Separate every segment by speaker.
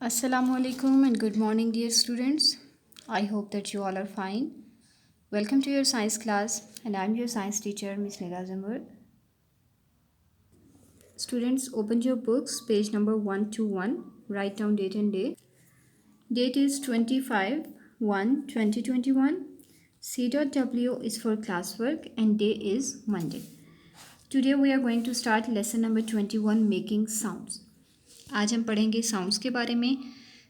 Speaker 1: Assalamualaikum and good morning, dear students. I hope that you all are fine. Welcome to your science class, and I'm your science teacher, Miss Nida Zamur. Students, open your books, page number 121. Write down date and day. Date is 25/1/2021. C.W is for classwork, and day is Monday. Today we are going to start lesson number 21, making sounds. आज हम पढ़ेंगे sounds के बारे में।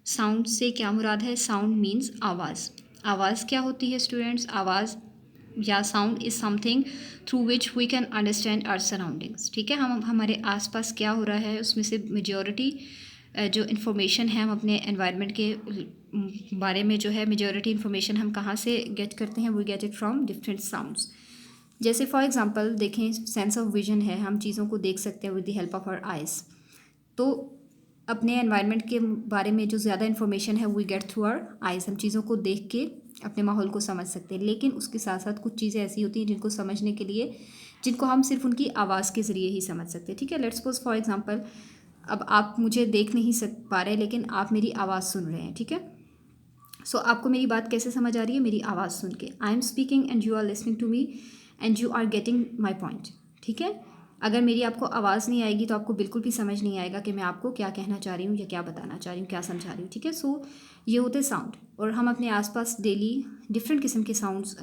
Speaker 1: Sound से क्या मुराद है? Sound means आवाज़। आवाज़ क्या होती है स्टूडेंट्स? आवाज़ या sound is something through which we can understand our surroundings. ठीक है, हम हमारे आसपास क्या हो रहा है उसमें से मेजॉरिटी जो इन्फॉर्मेशन है हम अपने एनवायरनमेंट के बारे में जो है मेजॉरिटी इन्फॉर्मेशन हम कहाँ से गेट करते हैं? We get it from different sounds. जैसे फॉर एग्जांपल देखें, सेंस ऑफ विजन है, हम चीज़ों को देख सकते हैं with the help of our eyes. तो अपने एनवायरनमेंट के बारे में जो ज़्यादा इन्फॉर्मेशन है we get through our eyes. हम चीज़ों को देख के अपने माहौल को समझ सकते हैं, लेकिन उसके साथ साथ कुछ चीज़ें ऐसी होती हैं जिनको समझने के लिए जिनको हम सिर्फ उनकी आवाज़ के ज़रिए ही समझ सकते हैं। ठीक है, लेट्स सपोज फॉर एग्जांपल, अब आप मुझे देख नहीं पा रहे, लेकिन आप मेरी आवाज़ सुन रहे हैं। ठीक है, सो आपको मेरी बात कैसे समझ आ रही है? मेरी आवाज़ सुन के। I am speaking and you are listening to me and you are getting my point. ठीक है, अगर मेरी आपको आवाज़ नहीं आएगी तो आपको बिल्कुल भी समझ नहीं आएगा कि मैं आपको क्या कहना चाह रही हूँ या क्या बताना चाह रही हूँ, क्या समझा रही हूँ। ठीक है, सो ये होते साउंड, और हम अपने आसपास डेली डिफरेंट किस्म के साउंड्स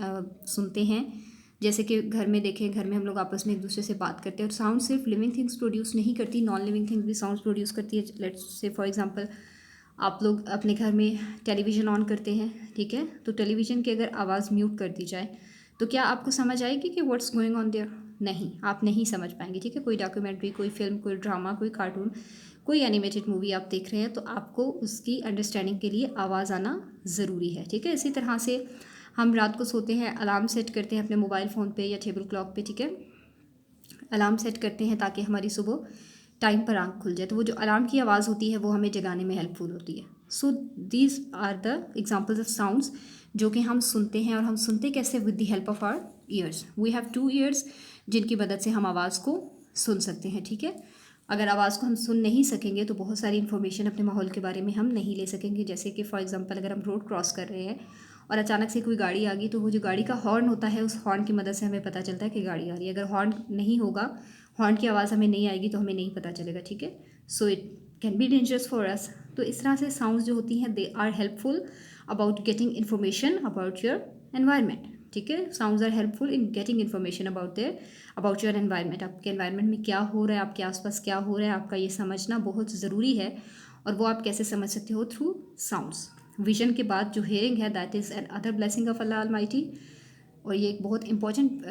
Speaker 1: सुनते हैं। जैसे कि घर में देखें, घर में हम लोग आपस में एक दूसरे से बात करते हैं, और साउंड सिर्फ लिविंग थिंग्स प्रोड्यूस नहीं करती, नॉन लिविंग थिंग्स भी साउंड प्रोड्यूस करती है। लेट्स से फॉर एग्जांपल, आप लोग अपने घर में टेलीविज़न ऑन करते हैं। ठीक है, तो टेलीविज़न की अगर आवाज़ म्यूट कर दी जाए तो क्या आपको समझ आएगी कि व्हाट्स गोइंग ऑन देयर? नहीं, आप नहीं समझ पाएंगे। ठीक है, कोई डॉक्यूमेंट्री, कोई फिल्म, कोई ड्रामा, कोई कार्टून, कोई एनिमेटेड मूवी आप देख रहे हैं तो आपको उसकी अंडरस्टैंडिंग के लिए आवाज़ आना ज़रूरी है। ठीक है, इसी तरह से हम रात को सोते हैं, अलार्म सेट करते हैं अपने मोबाइल फ़ोन पे या टेबल क्लॉक पे। ठीक है, अलार्म सेट करते हैं ताकि हमारी सुबह टाइम पर आँख खुल जाए, तो वो जो अलार्म की आवाज़ होती है वो हमें जगाने में हेल्पफुल होती है। So these are the examples of sounds जो कि हम सुनते हैं, और हम सुनते कैसे? With the help of our ears. We have 2 ears जिनकी मदद से हम आवाज़ को सुन सकते हैं। ठीक है, अगर आवाज़ को हम सुन नहीं सकेंगे तो बहुत सारी इन्फॉर्मेशन अपने माहौल के बारे में हम नहीं ले सकेंगे। जैसे कि फॉर एग्जांपल, अगर हम रोड क्रॉस कर रहे हैं और अचानक से कोई गाड़ी आ गई, तो वो जो गाड़ी का हॉर्न होता है उस हॉर्न की मदद से हमें पता चलता है कि गाड़ी आ रही है। अगर हॉर्न नहीं होगा, हॉर्न की आवाज़ हमें नहीं आएगी तो हमें नहीं पता चलेगा। ठीक है, so it can be dangerous for us. तो इस तरह से साउंड्स जो होती हैं they are helpful about getting information about your environment. ठीक है, sounds are helpful in getting information about your environment. आपके एनवायरनमेंट में क्या हो रहा है, आपके आसपास क्या हो रहा है, आपका ये समझना बहुत ज़रूरी है। और वो आप कैसे समझ सकते हो? Through sounds. विजन के बाद जो हेयरिंग है, that is an other blessing of Allah Almighty, और ये एक बहुत इंपॉर्टेंट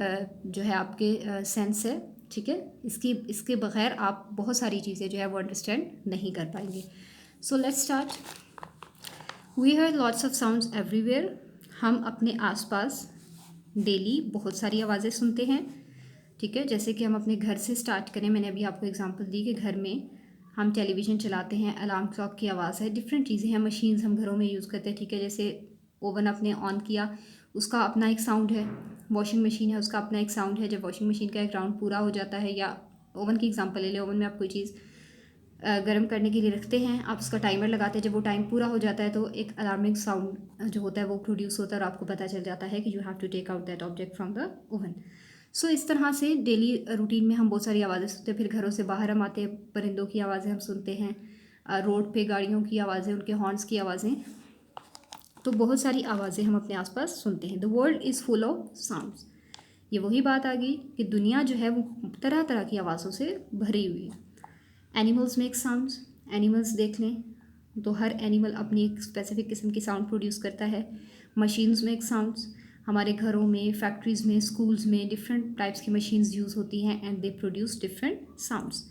Speaker 1: जो है आपके सेंस है। ठीक है, इसके बगैर आप बहुत सारी चीज़ें जो है वो अंडरस्टैंड नहीं कर पाएंगे। So let's start. We have lots of sounds everywhere. हम अपने आसपास डेली बहुत सारी आवाज़ें सुनते हैं। ठीक है, जैसे कि हम अपने घर से स्टार्ट करें, मैंने अभी आपको एग्जांपल दी कि घर में हम टेलीविज़न चलाते हैं, अलार्म क्लॉक की आवाज़ है, डिफरेंट चीज़ें हैं, मशीन्स हम घरों में यूज़ करते हैं। ठीक है, जैसे ओवन आपने ऑन किया, उसका अपना एक साउंड है। वॉशिंग मशीन है, उसका अपना एक साउंड है। जब वॉशिंग मशीन का एक राउंड पूरा हो जाता है, या ओवन की एग्जांपल ले लें, ओवन में आप कोई चीज़ गर्म करने के लिए रखते हैं, आप उसका टाइमर लगाते हैं, जब वो टाइम पूरा हो जाता है तो एक अलार्मिंग साउंड जो होता है वो प्रोड्यूस होता है, और आपको पता चल जाता है कि you have to take out that object from the oven. So इस तरह से डेली रूटीन में हम बहुत सारी आवाज़ें सुनते हैं। फिर घरों से बाहर हम आते हैं, परिंदों की आवाज़ें हम सुनते हैं, रोड पे गाड़ियों की आवाज़ें, उनके हॉर्न्स की आवाज़ें। तो बहुत सारी आवाज़ें हम अपने आसपास सुनते हैं। The world is full of sounds. ये वही बात आ गई कि दुनिया जो है वो तरह तरह की आवाज़ों से भरी हुई है। Animals make sounds. एनिमल्स देख लें तो हर एनिमल अपनी एक स्पेसिफिक किस्म की साउंड प्रोड्यूस करता है। Machines make sounds. हमारे घरों में, फैक्ट्रीज़ में, स्कूल्स में डिफरेंट टाइप्स की मशीन्स यूज़ होती हैं and they produce different sounds.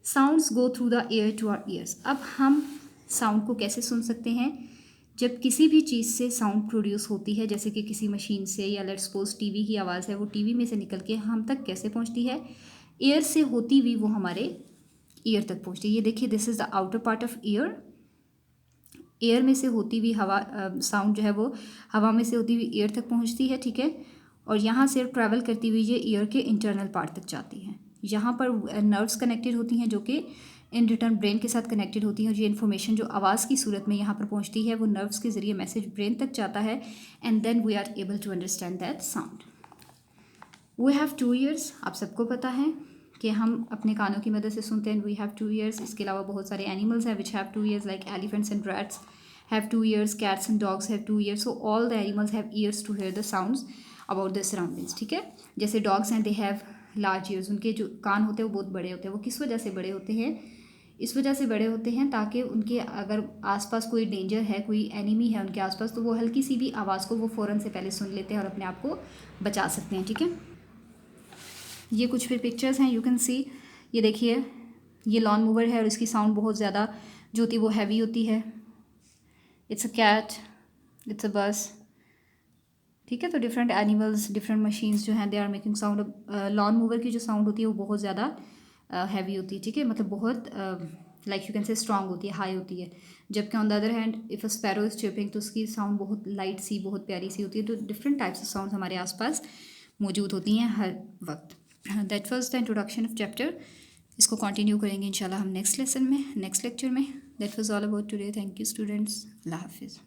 Speaker 1: Sounds go through the air to our ears. अब हम साउंड को कैसे सुन सकते हैं? जब किसी भी चीज़ से साउंड प्रोड्यूस होती है, जैसे कि किसी मशीन से, या लेट्स सपोज टीवी की आवाज़ है, वो टीवी में से निकल के हम तक कैसे पहुंचती है? एयर से होती हुई वो हमारे ईयर तक पहुंचती है। ये देखिए, this is the outer part of year. Air में से होती हुई हवा, साउंड जो है वो हवा में से होती हुई ईयर तक पहुंचती है। ठीक है, और यहाँ से ट्रैवल करती हुई ये ईयर के इंटरनल पार्ट तक जाती है। यहाँ पर नर्व्स कनेक्टेड होती हैं जो कि इन रिटर्न ब्रेन के साथ कनेक्टेड होती हैं और ये इन्फॉर्मेशन जो आवाज़ की सूरत में यहाँ पर पहुँचती है वो नर्व्स के ज़रिए मैसेज ब्रेन तक जाता है and then we are able to understand that sound. We have 2 ears, आप सबको पता है कि हम अपने कानों की मदद से सुनते हैं। We have 2 ears. इसके अलावा बहुत सारे एनिमल्स हैं which have 2 ears like elephants and rats have 2 ears, cats and dogs have 2 ears, so all the animals have ears to hear the sounds about their surroundings, ठीक है। जैसे dogs हैं, they have large ears, उनके जो कान होते हैं वो बहुत बड़े होते हैं। वो किस वजह से बड़े होते हैं? इस वजह से बड़े होते हैं ताकि उनके अगर आसपास कोई डेंजर है, कोई एनिमी है उनके आसपास, तो वो हल्की सी भी आवाज़ को वो फ़ौरन से पहले सुन लेते हैं और अपने आप को बचा सकते हैं, ठीक है। ये कुछ फिर पिक्चर्स हैं, यू कैन सी। ये देखिए, ये लॉन मूवर है और इसकी साउंड बहुत ज़्यादा जो होती है वो हैवी होती है। It's a cat, it's a bus, ठीक है। तो डिफरेंट एनिमल्स, डिफरेंट मशीन्स जो हैं they are making sound. Lawn mower की जो साउंड होती है वो बहुत ज़्यादा हैवी होती है, ठीक है, मतलब बहुत like you can say strong होती है, हाई होती है। जबकि on the other hand if a sparrow is chipping तो उसकी साउंड बहुत लाइट सी, बहुत प्यारी सी होती है। तो डिफरेंट टाइप्स ऑफ साउंड हमारे आसपास मौजूद होती हैं हर वक्त। That was the introduction of chapter. इसको कंटिन्यू करेंगे इंशाल्लाह हम नेक्स्ट लेसन में, नेक्स्ट लेक्चर में। That was all about today. Thank you students. अल्लाह हाफिज़।